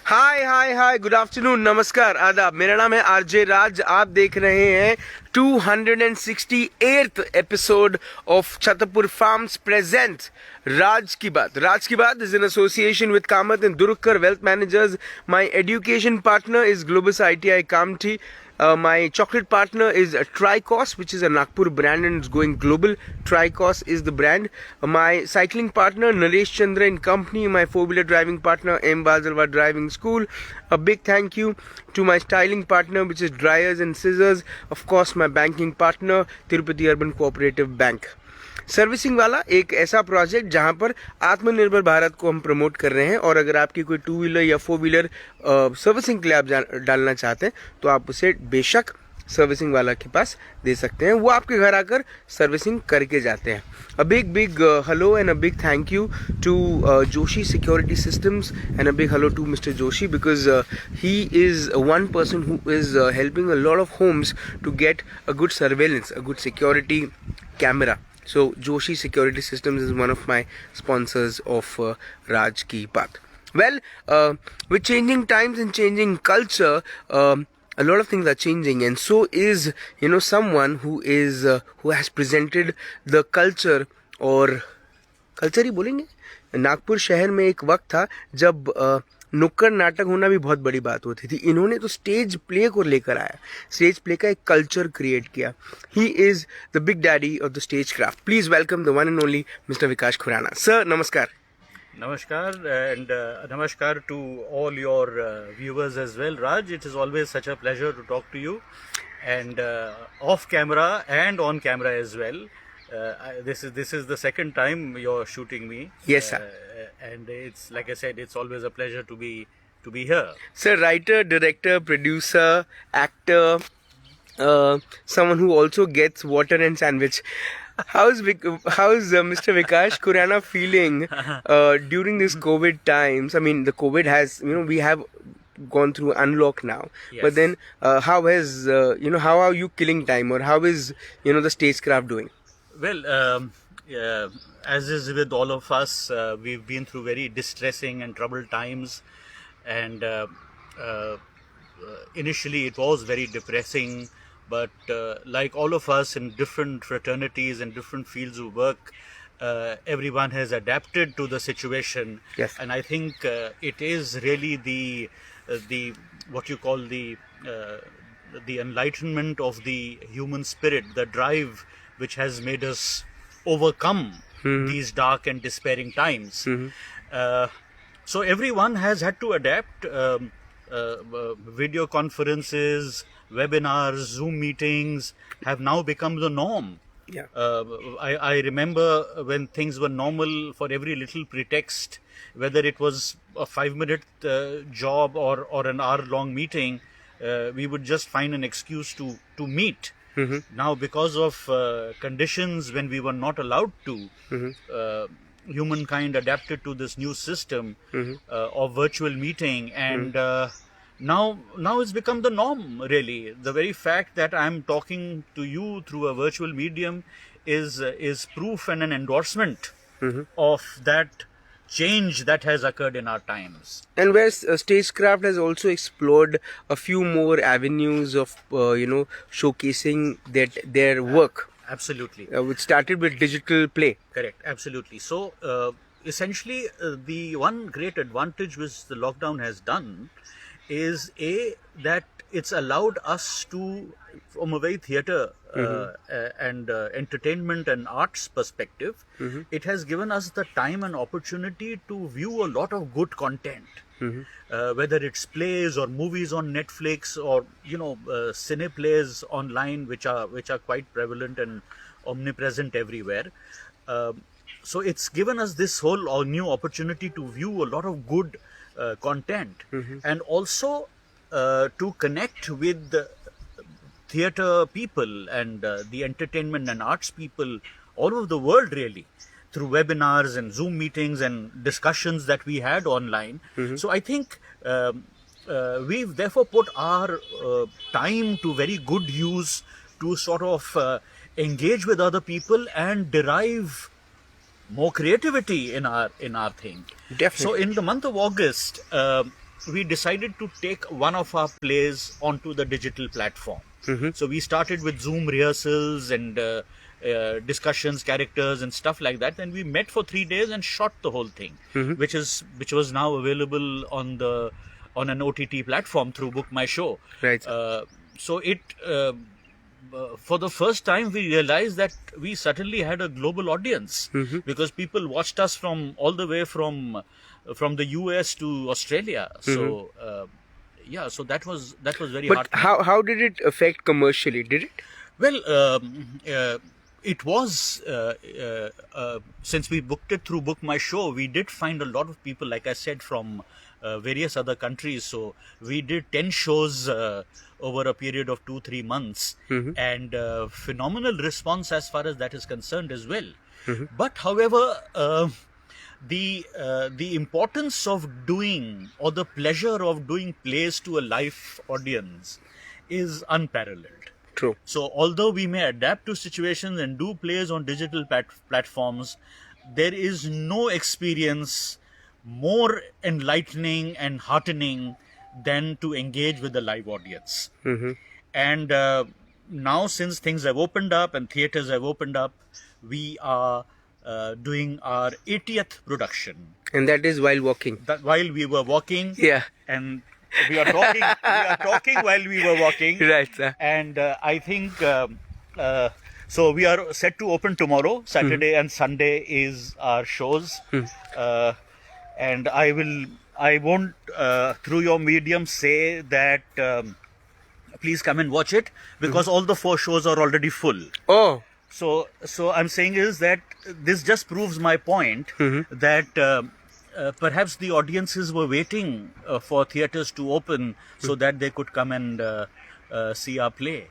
Hi good afternoon, नमस्कार, आदाब। मेरा नाम है आरजे राज। आप देख रहे हैं 268th episode of Chhatarpur farms present राज की बात is in association with Kamath and Durukar Wealth Managers. My education partner is Globus ITI Kamti. My chocolate partner is Tricos, which is a Nagpur brand and it's going global. Tricos is the brand. My cycling partner Naresh Chandra and Company. My four-wheeler driving partner M. Bazalwa Driving School. A big thank you to my styling partner, which is Dryers and Scissors. Of course, my banking partner Tirupati Urban Cooperative Bank. Servicing वाला एक ऐसा project जहां पर आत्मनिर्भर भारत को हम promote कर रहे हैं, और अगर आपकी कोई टू व्हीलर या फोर व्हीलर सर्विसिंग के लिए आप डालना चाहते हैं तो आप उसे बेशक सर्विसिंग वाला के पास दे सकते हैं। वो आपके घर आकर सर्विसिंग करके जाते हैं। A big hello and a big thank you to Joshi Security Systems and a big hello to Mr. Joshi because he is one person who is helping a lot of homes to get a good surveillance, a good security camera. So Joshi Security Systems is one of my sponsors of Raj Ki Baat. Well, with changing times and changing culture, a lot of things are changing, and so is someone who has presented the culture, और culture ही बोलेंगे। नागपुर शहर में एक वक्त था जब नुक्कड़ नाटक होना भी बहुत बड़ी बात होती थी। इन्होंने तो स्टेज प्ले को लेकर आया, स्टेज प्ले का एक कल्चर क्रिएट किया। He is the big daddy of the stage craft. Please welcome the one and only mister Vikas Khurana. Sir, नमस्कार। Namaskar and namaskar to all your viewers as well. Raj, it is always such a pleasure to talk to you, and off camera and on camera as well. This is the second time you're shooting me. Yes, sir. And it's like I said, it's always a pleasure to be here. Sir, writer, director, producer, actor, someone who also gets water and sandwich. How's Mr. Vikash Khurana feeling during this COVID times? I mean, the COVID has, we have gone through unlock now. Yes. But then, how are you killing time, or how is, the stagecraft doing? Well, as is with all of us, we've been through very distressing and troubled times, and initially it was very depressing. But like all of us in different fraternities and different fields of work, everyone has adapted to the situation. Yes. And I think it is really the what you call the enlightenment of the human spirit, the drive which has made us overcome these dark and despairing times. So everyone has had to adapt. Video conferences, webinars, Zoom meetings have now become the norm. Yeah. I remember when things were normal, for every little pretext, whether it was a 5-minute job or an hour-long meeting, we would just find an excuse to meet. Now, because of conditions when we were not allowed to, humankind adapted to this new system of virtual meeting, and now it's become the norm, really. The very fact that I'm talking to you through a virtual medium is proof and an endorsement of that change that has occurred in our times. And where stagecraft has also explored a few more avenues of showcasing their work. Absolutely. Which started with digital play. Correct, absolutely. So essentially the one great advantage which the lockdown has done is that it's allowed us to, from a very theatre and entertainment and arts perspective, it has given us the time and opportunity to view a lot of good content, whether it's plays or movies on Netflix, or cine plays online, which are quite prevalent and omnipresent everywhere. So it's given us this whole new opportunity to view a lot of good content, and also to connect with the theatre people and the entertainment and arts people all over the world, really, through webinars and Zoom meetings and discussions that we had online. So I think we've therefore put our time to very good use to sort of engage with other people and derive more creativity in our thing. Definitely. So in the month of August, we decided to take one of our plays onto the digital platform. So we started with Zoom rehearsals and discussions, characters, and stuff like that. And we met for 3 days and shot the whole thing, which was now available on an OTT platform through Book My Show. Right. So it. For the first time, we realized that we suddenly had a global audience because people watched us from all the way from the US to Australia. So so that was very But heartening. how did it affect commercially? Did it? Well, it was since we booked it through Book My Show, we did find a lot of people, like I said, from various other countries. So we did 10 shows over a period of 2-3 months, and phenomenal response as far as that is concerned as well. But however, the importance of doing, or the pleasure of doing plays to a live audience is unparalleled. True. So although we may adapt to situations and do plays on digital platforms, there is no experience more enlightening and heartening than to engage with the live audience. And now, since things have opened up and theatres have opened up, we are doing our 80th production. And that is while walking. That while we were walking, Yeah. and we are talking. We are talking while we were walking, Right, sir. and I think so. We are set to open tomorrow. Saturday and Sunday is our shows, and I won't through your medium say that please come and watch it, because all the 4 shows are already full. Oh. So I'm saying is that this just proves my point that perhaps the audiences were waiting for theatres to open so that they could come and see our play.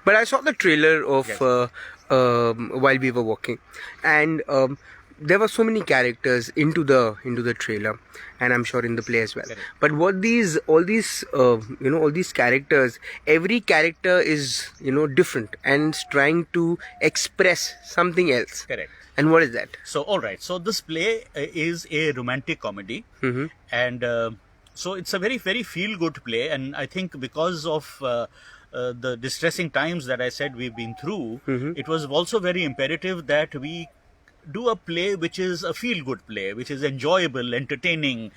But I saw the trailer of Yes. while we were walking, and there were so many characters into the trailer, and I'm sure in the play as well. Correct. But what all these characters, every character is different and trying to express something else. Correct. And what is that? So all right. So this play is a romantic comedy, and so it's a very, very feel-good play. And I think because of the distressing times that I said we've been through, it was also very imperative that we do a play which is a feel-good play, which is enjoyable, entertaining,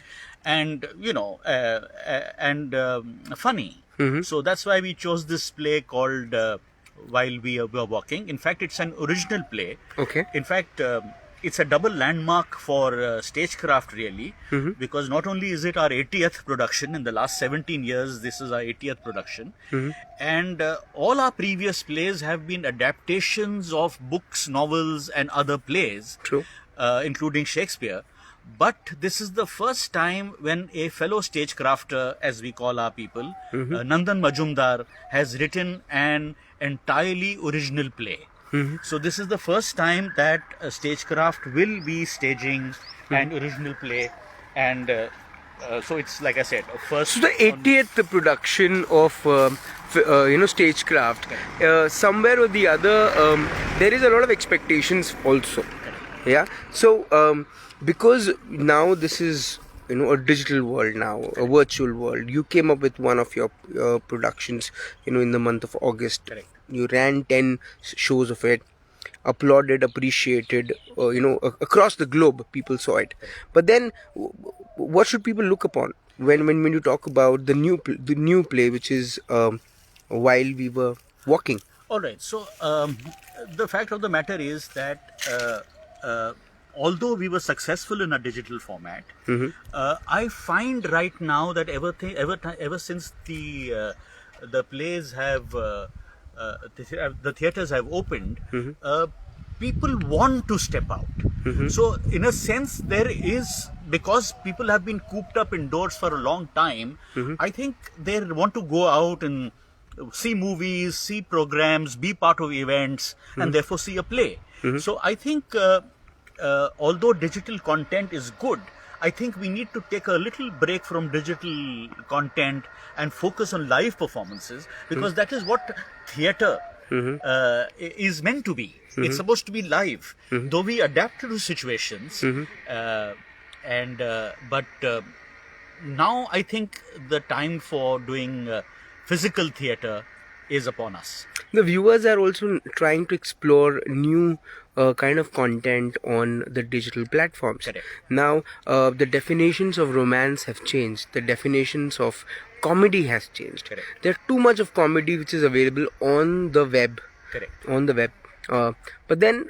and funny. So that's why we chose this play called While We Were Walking. In fact, it's an original play. Okay. In fact, it's a double landmark for stagecraft, really, because not only is it our 80th production in the last 17 years, this is our 80th production, and all our previous plays have been adaptations of books, novels, and other plays, True. including Shakespeare. But this is the first time when a fellow stagecrafter, as we call our people, Nandan Majumdar, has written an entirely original play. So this is the first time that stagecraft will be staging an original play, and so it's, like I said, a first. So the 80th production of stagecraft, somewhere or the other, there is a lot of expectations also. Yeah. So because now this is a digital world now, a virtual world. You came up with one of your productions, in the month of August. Correct. You ran 10 shows of it, applauded, appreciated, across the globe people saw it. But then what should people look upon when you talk about the new play, which is While We Were Walking? All right. So the fact of the matter is that although we were successful in a digital format, I find right now that ever since the plays have the theatres have opened, people want to step out. So in a sense, there is, because people have been cooped up indoors for a long time, I think they want to go out and see movies, see programs, be part of events, and therefore see a play. So I think although digital content is good, I think we need to take a little break from digital content and focus on live performances, because that is what theatre is meant to be. It's supposed to be live, though we adapt to situations, but now I think the time for doing physical theatre is upon us. The viewers are also trying to explore new kind of content on the digital platforms. Correct. Now, the definitions of romance have changed. The definitions of comedy has changed. Correct. There's too much of comedy which is available on the web. Correct. On the web. But then,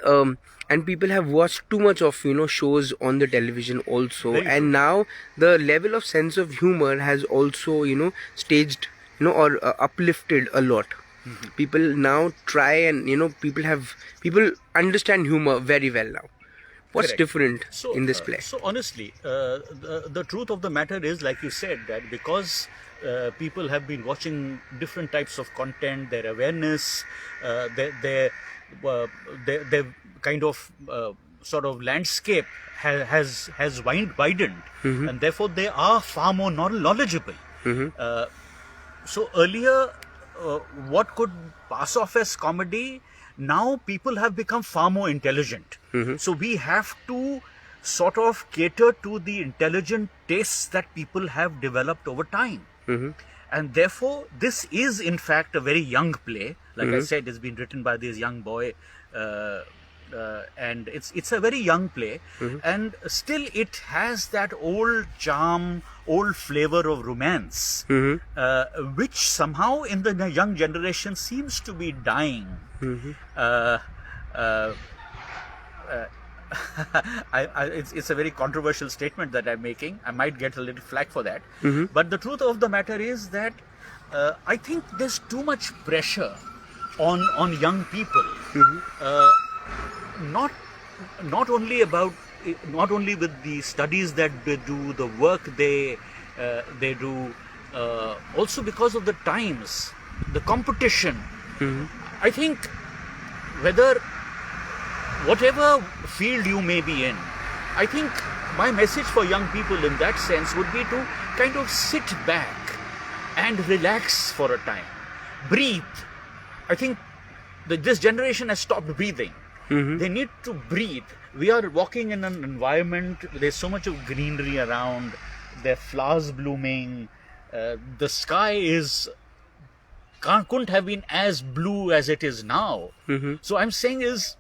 and people have watched too much of shows on the television also, Very and true. now the level of sense of humor has also staged or uplifted a lot. People now try and people understand humor very well now. What's Correct. different So, in this play? So honestly, the truth of the matter is, like you said, that because people have been watching different types of content, their awareness, their kind of sort of landscape has widened, and therefore they are far more knowledgeable. So earlier, what could pass off as comedy, now people have become far more intelligent. So we have to sort of cater to the intelligent tastes that people have developed over time. And therefore, this is in fact a very young play. Like I said, it's been written by this young boy. And it's a very young play, and still it has that old charm, old flavor of romance, which somehow in the young generation seems to be dying. It's a very controversial statement that I'm making. I might get a little flack for that, but the truth of the matter is that I think there's too much pressure on young people. Not only with the studies that they do, the work they do, also because of the times, the competition. I think whatever field you may be in, I think my message for young people in that sense would be to kind of sit back and relax for a time, breathe. I think this generation has stopped breathing. They need to breathe. We are walking in an environment, there's so much of greenery around, there are flowers blooming, the sky couldn't have been as blue as it is now. So I'm saying is,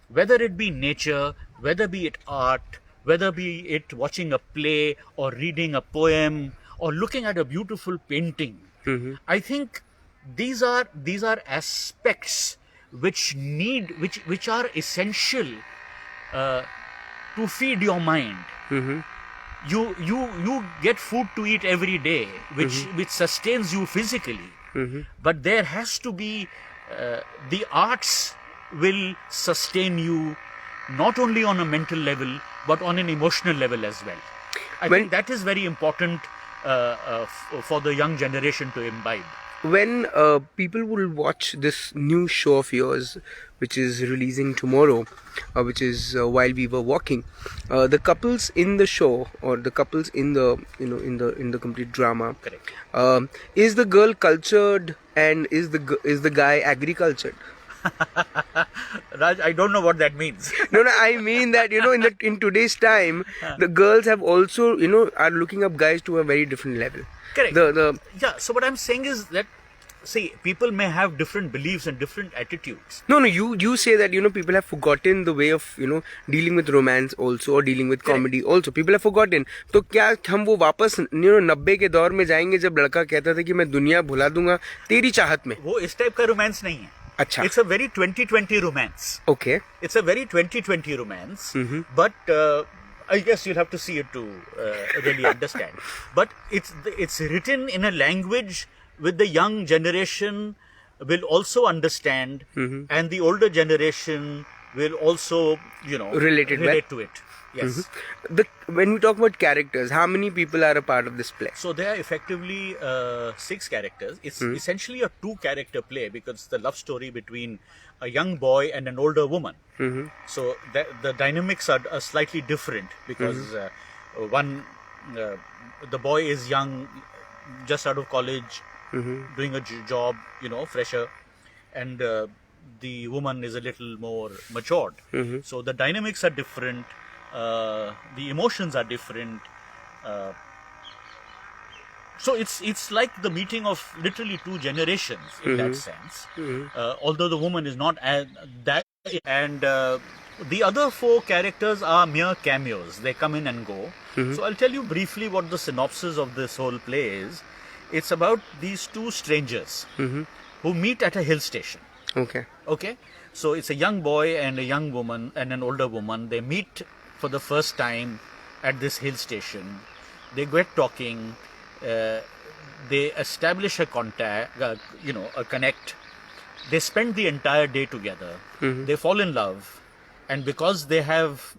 whether it be nature, whether be it art, whether be it watching a play or reading a poem or looking at a beautiful painting, I think these are aspects which are essential to feed your mind. You get food to eat every day, which sustains you physically, but there has to be the arts will sustain you not only on a mental level but on an emotional level as well. I think that is very important for the young generation to imbibe. When people will watch this new show of yours, which is releasing tomorrow, which is While We Were Walking, the couples in the show, or the couples in the in the complete drama, Correct. Is the girl cultured and is the guy agricultured? Raj, I don't know what that means. No, I mean that in today's time, the girls have also are looking up guys to a very different level. Correct. Yeah. So what I'm saying is that, see, people may have different beliefs and different attitudes. No. You say that people have forgotten the way of dealing with romance also, or dealing with comedy also. People have forgotten. तो क्या हम वो वापस 90 के दौर में जाएंगे जब लड़का कहता था कि मैं दुनिया भुला दूंगा तेरी चाहत में? वो इस टाइप का रोमांस नहीं है. अच्छा. It's a very 2020 romance. Okay. It's a very 2020 romance, but I guess you'll have to see it to really understand. But it's written in a language with the young generation will also understand, and the older generation will also relate to it. Yes. When we talk about characters, how many people are a part of this play? So there are effectively 6 characters. It's essentially a 2-character play because the love story between a young boy and an older woman. So the dynamics are slightly different because the boy is young, just out of college, doing a job, fresher, and the woman is a little more matured. So the dynamics are different. The emotions are different. So it's like the meeting of literally two generations in that sense. Although the woman is not as that, and the other four characters are mere cameos. They come in and go. So I'll tell you briefly what the synopsis of this whole play is. It's about these two strangers who meet at a hill station. Okay. Okay, so it's a young boy and a young woman and an older woman. They meet for the first time at this hill station. They get talking. They establish a contact, a connect. They spend the entire day together. They fall in love, and because they have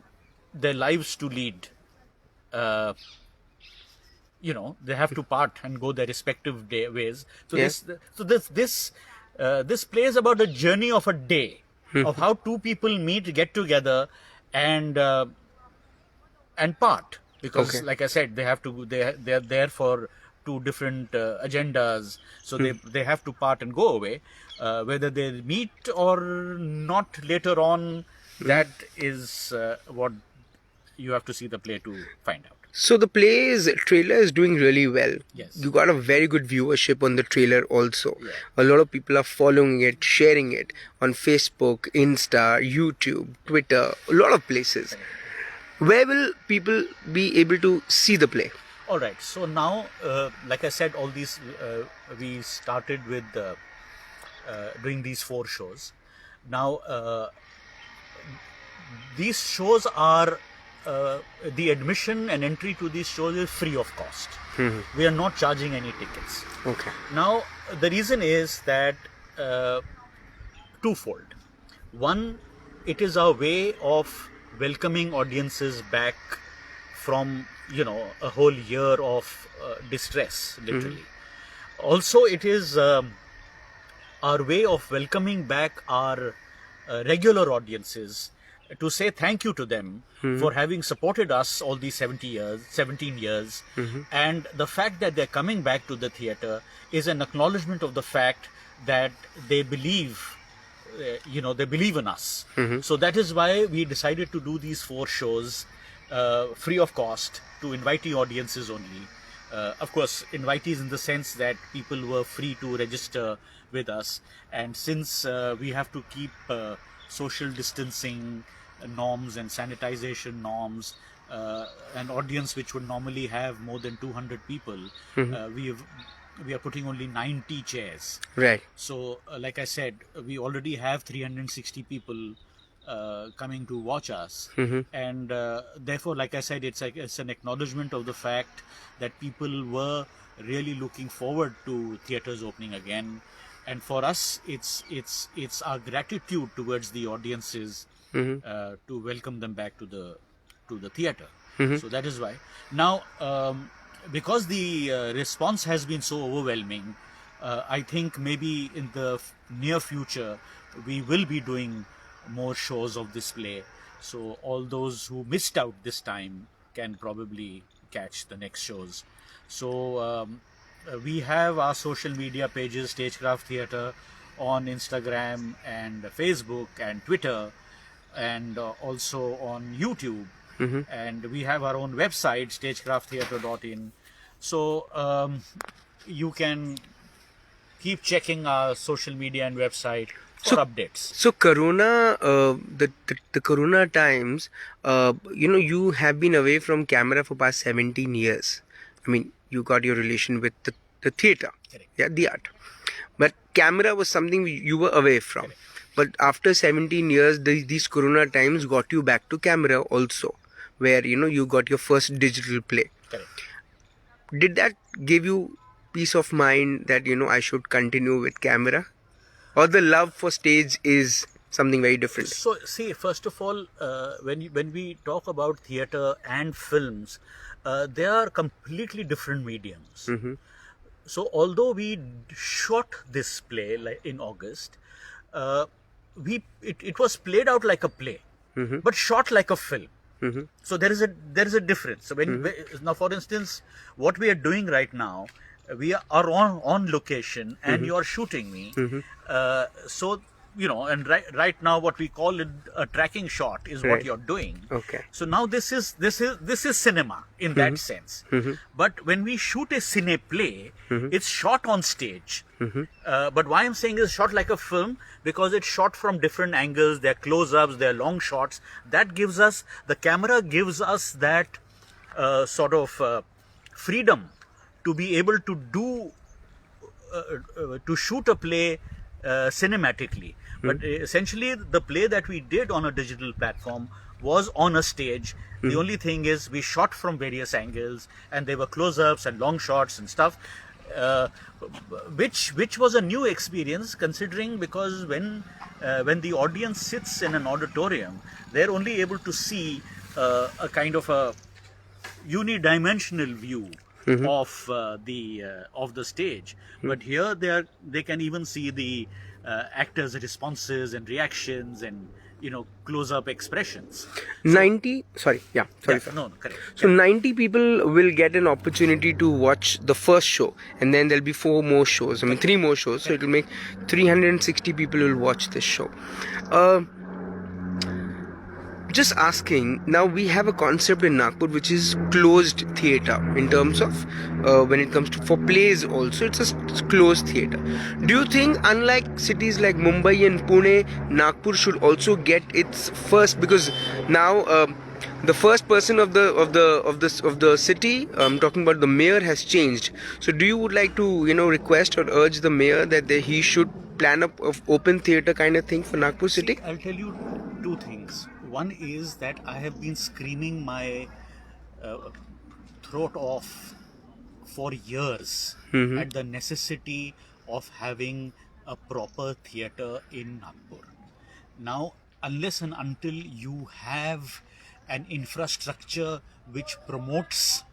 their lives to lead, they have to part and go their respective ways. So this plays about the journey of a day of how two people meet, get together, and part. Because, like I said, they are there for two different agendas, so they have to part and go away. Whether they meet or not later on, that is what you have to see the play to find out. So the play's trailer is doing really well. Yes. You got a very good viewership on the trailer also. Yeah. A lot of people are following it, sharing it on Facebook, Insta, YouTube, Twitter, a lot of places. Where will people be able to see the play? All right. So now, like I said, all these we started with doing these 4 shows. Now, these shows are the admission and entry to these shows is free of cost. We are not charging any tickets. Okay. Now, the reason is that twofold. One, it is our way of welcoming audiences back from a whole year of distress, literally. Also, it is our way of welcoming back our regular audiences to say thank you to them for having supported us all these 17 years. And the fact that they're coming back to the theatre is an acknowledgement of the fact that they believe they believe in us. So that is why we decided to do these 4 shows free of cost to invitee audiences only. Of course, invitees in the sense that people were free to register with us. And since we have to keep social distancing norms and sanitization norms, an audience which would normally have more than 200 people, we are putting only 90 chairs. Right. So, like I said, we already have 360 people coming to watch us, and therefore, like I said, it's an acknowledgement of the fact that people were really looking forward to theatres opening again, and for us, it's our gratitude towards the audiences to welcome them back to the theatre. So that is why now. Because the response has been so overwhelming, I think maybe in the near future we will be doing more shows of this play. So all those who missed out this time can probably catch the next shows. So we have our social media pages, Stagecraft Theatre, on Instagram and Facebook and Twitter, and also on YouTube. And we have our own website, stagecrafttheatre.in. So you can keep checking our social media and website for updates. So Corona, the Corona times, you have been away from camera for past 17 years. I mean, you got your relation with the theatre, the art. But camera was something you were away from. Correct. But after 17 years, these Corona times got you back to camera also, where you got your first digital play. Correct. Did that give you peace of mind that I should continue with camera, or the love for stage is something very different? So see, first of all, when we talk about theatre and films, they are completely different mediums. So although we shot this play in August, it was played out like a play, but shot like a film. So there is a difference. So now, for instance, what we are doing right now, we are on location, and you are shooting me. So and right now what we call it a tracking shot is what Right. you're doing. Okay. So now this is cinema in that sense. But when we shoot a cine play, it's shot on stage. But why I'm saying is shot like a film, because it's shot from different angles. There are close-ups, there are long shots. That gives us, the camera gives us that sort of freedom to be able to do to shoot a play cinematically. But essentially the play that we did on a digital platform was on a stage. The only thing is we shot from various angles, and there were close-ups and long shots and stuff, which was a new experience, considering because when the audience sits in an auditorium, they're only able to see a kind of a unidimensional view of the stage. But here they can even see the actors' responses and reactions and close-up expressions. 90, sorry, yeah, sorry, sir. No, correct. So 90 people will get an opportunity to watch the first show, and then there'll be 4 more shows. I mean 3 more shows, so it'll make 360 people will watch this show. Just asking, now we have a concept in Nagpur which is closed theatre in terms of when it comes to for plays also, it's a closed theatre. Do you think unlike cities like Mumbai and Pune, Nagpur should also get its first, because now the first person of the city, I'm talking about the mayor, has changed. So do you would like to request or urge the mayor that he should plan up of open theatre kind of thing for Nagpur city? See, I'll tell you 2 things. One is that I have been screaming my throat off for years at the necessity of having a proper theatre in Nagpur. Now, unless and until you have an infrastructure which promotes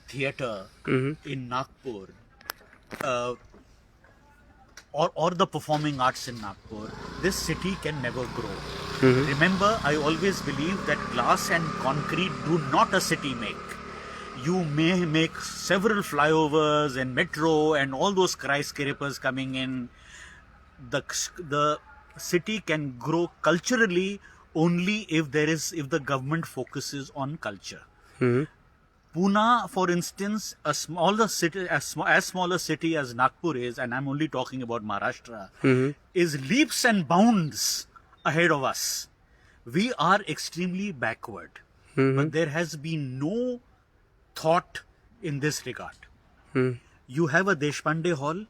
theatre in Nagpur, or the performing arts in Nagpur, this city can never grow. Remember, I always believe that glass and concrete do not a city make. You may make several flyovers and metro and all those skyscrapers coming in. The city can grow culturally only if the government focuses on culture. Pune, for instance, a smaller city, as small a city as Nagpur is, and I'm only talking about Maharashtra, is leaps and bounds ahead of us. We are extremely backward, but there has been no thought in this regard. You have a Deshpande Hall,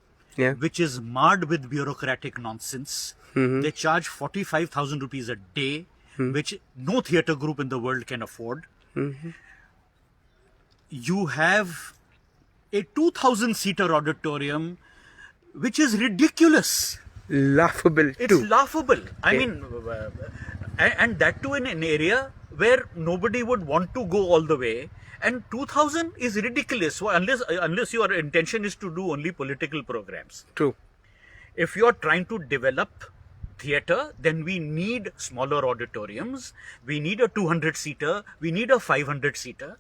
which is marred with bureaucratic nonsense. They charge 45,000 rupees a day, which no theatre group in the world can afford. You have a 2,000-seater auditorium, which is ridiculous. Laughable It's too. laughable. I mean, and that too in an area where nobody would want to go all the way. And 2,000 is ridiculous. So unless your intention is to do only political programs. True. If you are trying to develop theatre, then we need smaller auditoriums. We need a 200-seater. We need a 500-seater.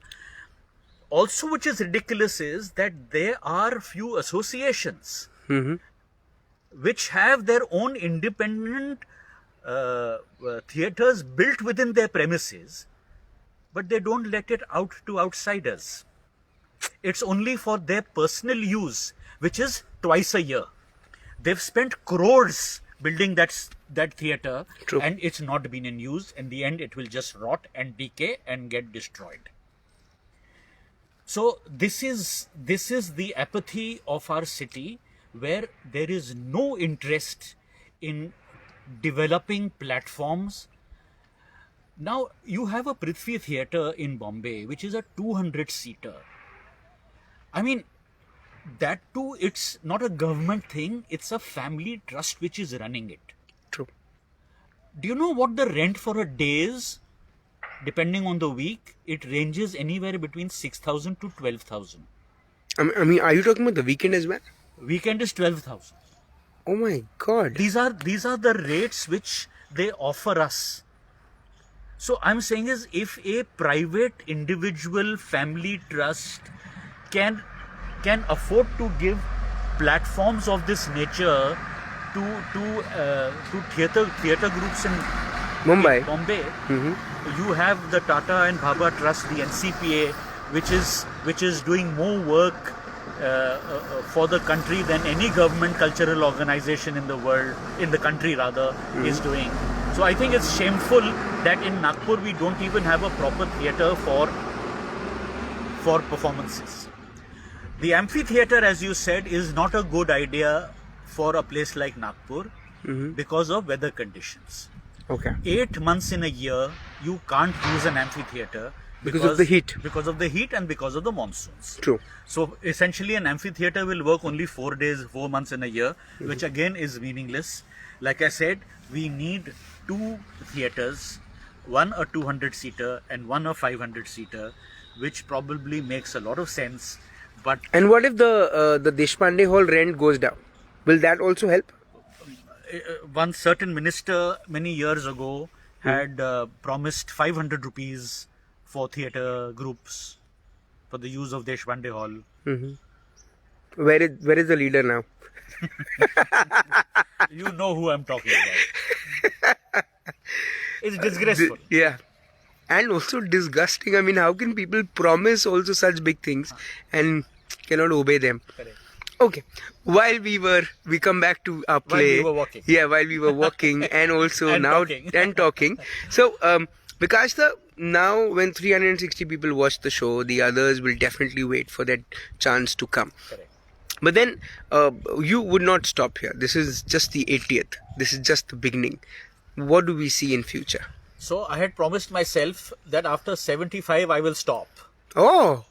Also, which is ridiculous is that there are few associations which have their own independent theatres built within their premises, but they don't let it out to outsiders. It's only for their personal use, which is twice a year. They've spent crores building that theatre, True. and it's not been in use. In the end, it will just rot and decay and get destroyed. So this is the apathy of our city, where there is no interest in developing platforms. Now you have a Prithvi Theatre in Bombay, which is a 200-seater. I mean, that too, it's not a government thing, it's a family trust which is running it. True. Do you know what the rent for a day is? Depending on the week, it ranges anywhere between 6,000 to 12,000. I mean, are you talking about the weekend as well? Weekend is 12,000. Oh my God. These are the rates which they offer us. So I'm saying is, if a private individual family trust can afford to give platforms of this nature two theatre groups in Mumbai. Bombay. Mm-hmm. You have the Tata and Bhabha Trust, the NCPA, which is doing more work for the country than any government cultural organization in the world, in the country rather, is doing. So I think it's shameful that in Nagpur we don't even have a proper theatre for performances. The amphitheatre, as you said, is not a good idea for a place like Nagpur because of weather conditions. Okay. 8 months in a year, you can't use an amphitheatre Because of the heat. Because of the heat and because of the monsoons. True. So essentially, an amphitheatre will work only 4 months in a year, which again is meaningless. Like I said, we need 2 theatres, one a 200-seater and one a 500-seater, which probably makes a lot of sense. But And what if the Deshpande Hall rent goes down? Will that also help? one certain minister many years ago had promised 500 rupees for theatre groups for the use of Deshpande Hall. Where is the leader now? You know who I'm talking about. It's disgraceful. Yeah. And also disgusting. I mean, how can people promise also such big things and cannot obey them? Correct. Okay. While we come back to our play. While we were walking. Yeah, while we were walking and also And now talking. and talking. So, Vikash, now when 360 people watch the show, the others will definitely wait for that chance to come. Correct. But then you would not stop here. This is just the 80th. This is just the beginning. What do we see in future? So I had promised myself that after 75 I will stop. Oh,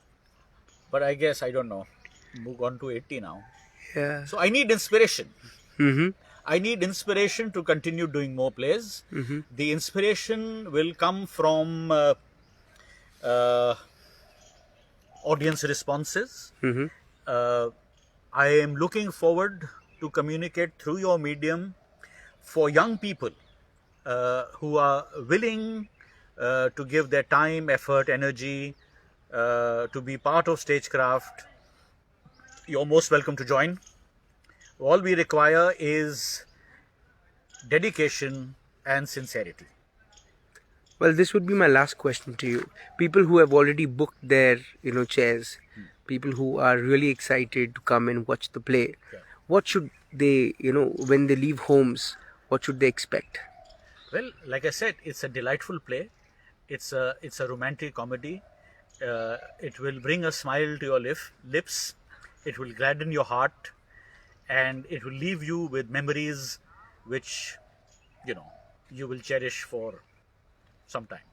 But I guess, I don't know, move on to 80 now. yeah. So I need inspiration. Mm-hmm. I need inspiration to continue doing more plays. The inspiration will come from audience responses. I am looking forward to communicate through your medium for young people who are willing to give their time, effort, energy to be part of stagecraft. You're most welcome to join. All we require is dedication and sincerity. Well, this would be my last question to you. People who have already booked their, chairs, people who are really excited to come and watch the play, what should they, when they leave homes, what should they expect? Well, like I said, it's a delightful play. It's a romantic comedy. It will bring a smile to your lips. It will gladden your heart, and it will leave you with memories which, you will cherish for some time.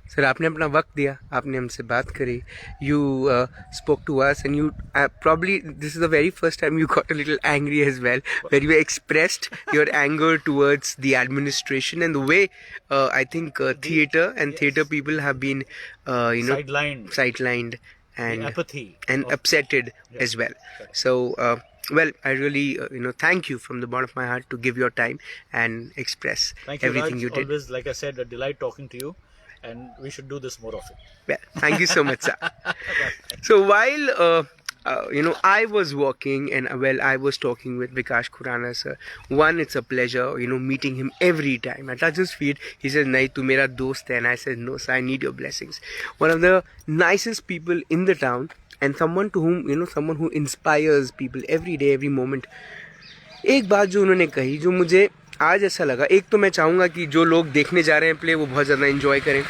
Sir, आपने अपना वक्त दिया, आपने हमसे बात करी. You spoke to us, and you probably this is the very first time you got a little angry as well, where you expressed your anger towards the administration and the way I think theatre and theatre people have been sidelined and Apathy and upsetted as well. So well, I really thank you from the bottom of my heart to give your time and express Thank you, everything Raj. you did. Always, like I said, a delight talking to you, and we should do this more often. Well, thank you so much, sir. So while I was walking and I was talking with Vikash Khurana, sir. One, it's a pleasure, meeting him every time. I touch his feet. He says, "Nahi, tu mera dost hai," and I said, "No, sir, I need your blessings." One of the nicest people in the town, and someone to whom someone who inspires people every day, every moment. एक बात जो उन्होंने कही, जो मुझे आज ऐसा लगा, एक तो मैं चाहूँगा कि जो लोग देखने जा रहे हैं प्ले वो बहुत ज़्यादा एंजॉय करें.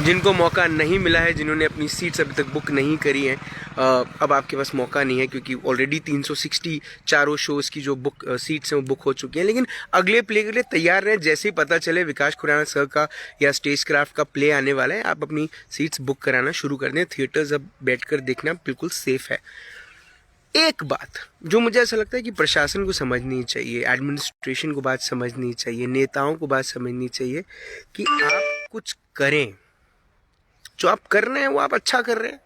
जिनको मौका नहीं मिला है, जिन्होंने अपनी सीट्स अभी तक बुक नहीं करी हैं, अब आपके पास मौका नहीं है क्योंकि ऑलरेडी 360 चारों शोज़ की जो बुक सीट्स हैं वो बुक हो चुकी हैं. लेकिन अगले प्ले के लिए तैयार रहें. जैसे ही पता चले विकास खुराना सर का या स्टेज क्राफ्ट का प्ले आने वाला है, आप अपनी सीट्स बुक कराना शुरू कर दें. थिएटर्स अब बैठकर देखना बिल्कुल सेफ है. एक बात जो मुझे ऐसा लगता है कि प्रशासन को समझनी चाहिए, एडमिनिस्ट्रेशन को बात समझनी चाहिए, नेताओं को बात समझनी चाहिए कि आप कुछ करें. जो आप कर रहे हैं वो आप अच्छा कर रहे हैं.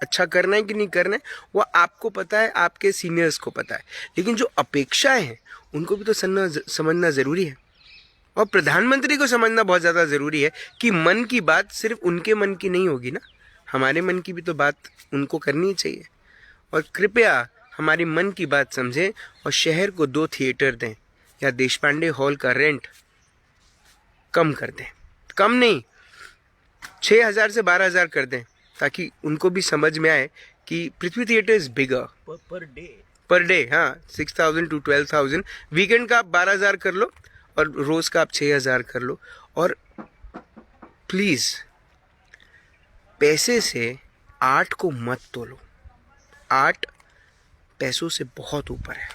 अच्छा करना है कि नहीं करना है वो आपको पता है, आपके सीनियर्स को पता है. लेकिन जो अपेक्षाएं हैं उनको भी तो समझना ज़रूरी है. और प्रधानमंत्री को समझना बहुत ज़्यादा ज़रूरी है कि मन की बात सिर्फ उनके मन की नहीं होगी ना, हमारे मन की भी तो बात उनको करनी चाहिए. और कृपया हमारी मन की बात समझें और शहर को 2 थिएटर दें या देशपांडे हॉल का रेंट कम कर दें, कम नहीं 6,000 से 12,000 कर दें, ताकि उनको भी समझ में आए कि पृथ्वी theatre is bigger per day. हाँ, 6,000 to 12,000। वीकेंड का आप 12,000 कर लो और रोज का आप 6,000 कर लो। और प्लीज पैसे से आर्ट को मत तोलो, आर्ट पैसों से बहुत ऊपर है।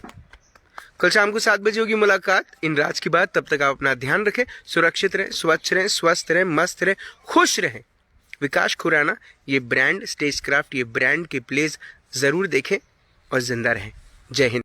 कल शाम को 7 बजे होगी मुलाकात इन राज की बात। तब तक आप अपना ध्यान रखें, सुरक्षित रहें, स्वच्छ रहें, स्वस्थ रहें, मस्त रहें, खुश रहें। विकास खुराना ये ब्रांड स्टेज क्राफ्ट, ये ब्रांड के प्लेस जरूर देखें और जिंदा रहें। जय हिंद।